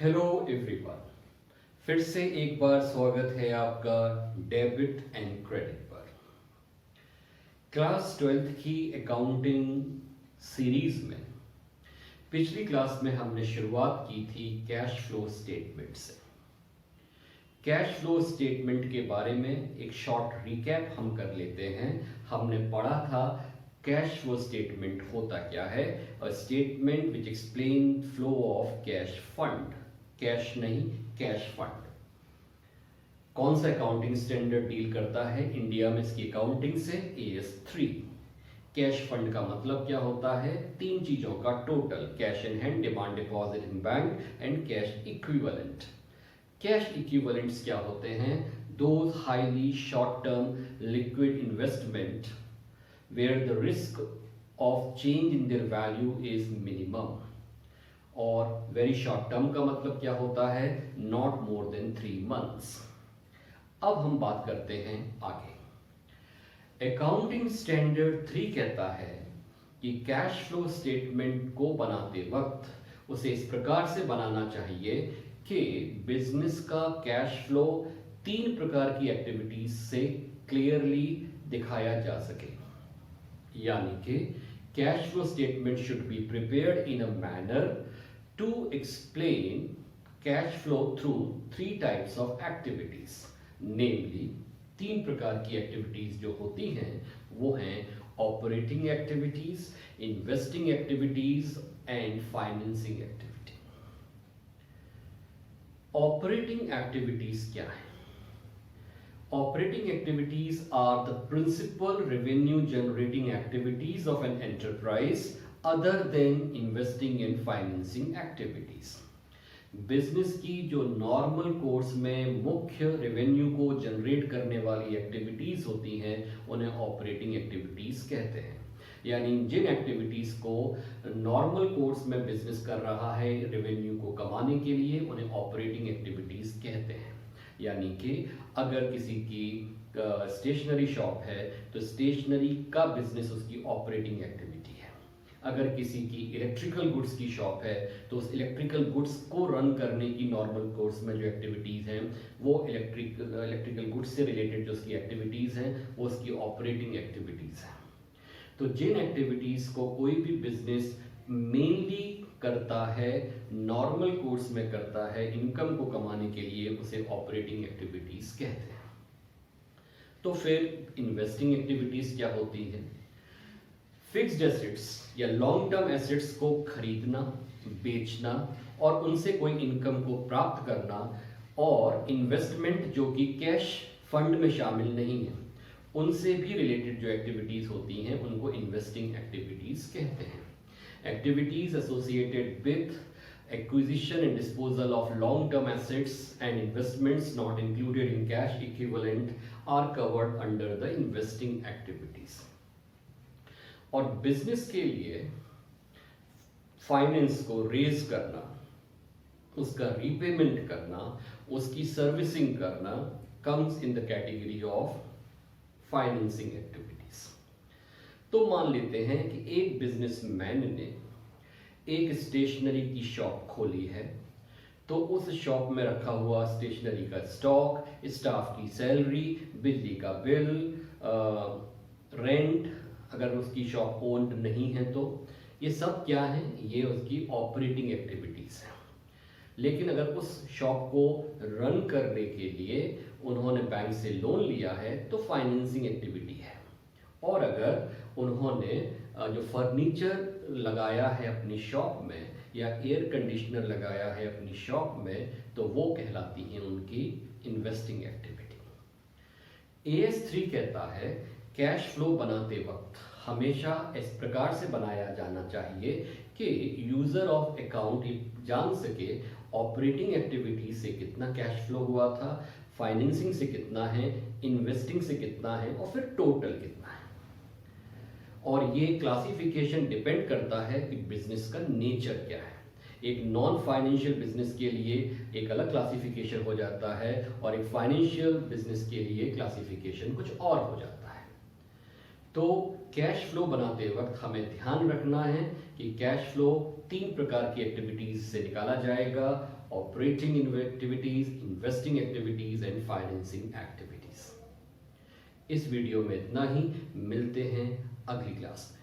Hello everyone, फिर से एक बार स्वागत है आपका डेबिट एंड क्रेडिट पर। क्लास 12th की अकाउंटिंग सीरीज में पिछली क्लास में हमने शुरुआत की थी कैश फ्लो स्टेटमेंट से। कैश फ्लो स्टेटमेंट के बारे में एक शॉर्ट रिकैप हम कर लेते हैं। हमने पढ़ा था कैश फ्लो स्टेटमेंट होता क्या है, a statement which explain flow of cash fund, cash नहीं कैश फंड। कौन सा अकाउंटिंग स्टैंडर्ड डील करता है इंडिया में इसकी अकाउंटिंग से? AS3। कैश फंड का मतलब क्या होता है? तीन चीजों का total, cash in hand, demand deposit in bank and cash equivalent. Cash equivalents क्या होते हैं? Those highly short term liquid investment where the risk of change in their value is minimum. और वेरी शॉर्ट टर्म का मतलब क्या होता है? Not more than 3 months। अब हम बात करते हैं आगे। अकाउंटिंग स्टैंडर्ड 3 कहता है कि कैश फ्लो स्टेटमेंट को बनाते वक्त उसे इस प्रकार से बनाना चाहिए कि बिजनेस का कैश फ्लो 3 प्रकार की एक्टिविटीज से क्लियरली दिखाया जा सके। यानी कि cash flow statement should be prepared in a manner to explain cash flow through 3 types of activities, namely 3 प्रकार की एक्टिविटीज जो होती हैं वो हैं operating activities, investing activities and financing activity. Operating activities क्या है? Operating activities are the principal revenue generating activities of an enterprise other than investing in financing activities। Business की जो नॉर्मल कोर्स में मुख्य रेवेन्यू को जनरेट करने वाली activities होती हैं उन्हें ऑपरेटिंग एक्टिविटीज कहते हैं। यानी जिन एक्टिविटीज को नॉर्मल कोर्स में बिजनेस कर रहा है रेवेन्यू को कमाने के लिए उन्हें ऑपरेटिंग एक्टिविटीज कहते हैं। यानी कि अगर किसी की स्टेशनरी शॉप है तो स्टेशनरी का बिजनेस उसकी ऑपरेटिंग एक्टिविटी है। अगर किसी की इलेक्ट्रिकल गुड्स की शॉप है तो उस इलेक्ट्रिकल गुड्स को रन करने की नॉर्मल कोर्स में जो एक्टिविटीज़ हैं वो इलेक्ट्रिकल गुड्स से रिलेटेड जो उसकी एक्टिविटीज़ हैं वो उसकी ऑपरेटिंग एक्टिविटीज़ हैं। तो जिन एक्टिविटीज़ को कोई भी बिजनेस मेनली करता है, नॉर्मल कोर्स में करता है इनकम को कमाने के लिए, उसे ऑपरेटिंग एक्टिविटीज़ कहते हैं। तो फिर इन्वेस्टिंग एक्टिविटीज़ क्या होती हैं? फिक्स्ड एसेट्स या लॉन्ग टर्म एसेट्स को खरीदना, बेचना और उनसे कोई इनकम को प्राप्त करना, और इन्वेस्टमेंट जो कि कैश फंड में शामिल नहीं है उनसे भी रिलेटेड जो एक्टिविटीज़ होती हैं उनको इन्वेस्टिंग एक्टिविटीज़ कहते हैं। Activities associated with acquisition and disposal of long-term assets and investments not included in cash equivalent are covered under the investing activities। और बिजनेस के लिए फाइनेंस को रेज करना, उसका रीपेमेंट करना, उसकी सर्विसिंग करना comes in the category of financing activities. तो मान लेते हैं कि एक बिजनेसमैन ने एक स्टेशनरी की शॉप खोली है, तो उस शॉप में रखा हुआ स्टेशनरी का स्टॉक, स्टाफ की सैलरी, बिजली का बिल, रेंट, अगर उसकी शॉप ओन्ड नहीं है तो ये सब क्या है? ये उसकी ऑपरेटिंग एक्टिविटीज है। लेकिन अगर उस शॉप को रन करने के लिए उन्होंने बैंक से लोन लिया है तो फाइनेंसिंग एक्टिविटी है। और अगर उन्होंने जो फर्नीचर लगाया है अपनी शॉप में या एयर कंडीशनर लगाया है अपनी शॉप में तो वो कहलाती हैं उनकी इन्वेस्टिंग एक्टिविटी। AS3 कहता है कैश फ्लो बनाते वक्त हमेशा इस प्रकार से बनाया जाना चाहिए कि यूजर ऑफ अकाउंट जान सके ऑपरेटिंग एक्टिविटी से कितना कैश फ्लो हुआ था, फाइनेंसिंग से कितना है, इन्वेस्टिंग से कितना है और फिर टोटल कितना है। और ये क्लासिफिकेशन डिपेंड करता है कि बिजनेस का नेचर क्या है। एक नॉन फाइनेंशियल बिजनेस के लिए एक अलग क्लासिफिकेशन हो जाता है और एक फाइनेंशियल बिजनेस के लिए क्लासिफिकेशन कुछ और हो जाता है। तो कैश फ्लो बनाते वक्त हमें ध्यान रखना है कि कैश फ्लो 3 प्रकार की एक्टिविटीज से निकाला जाएगा: operating activities, investing activities and financing activities. इस वीडियो में इतना ही, मिलते हैं अगली क्लास में।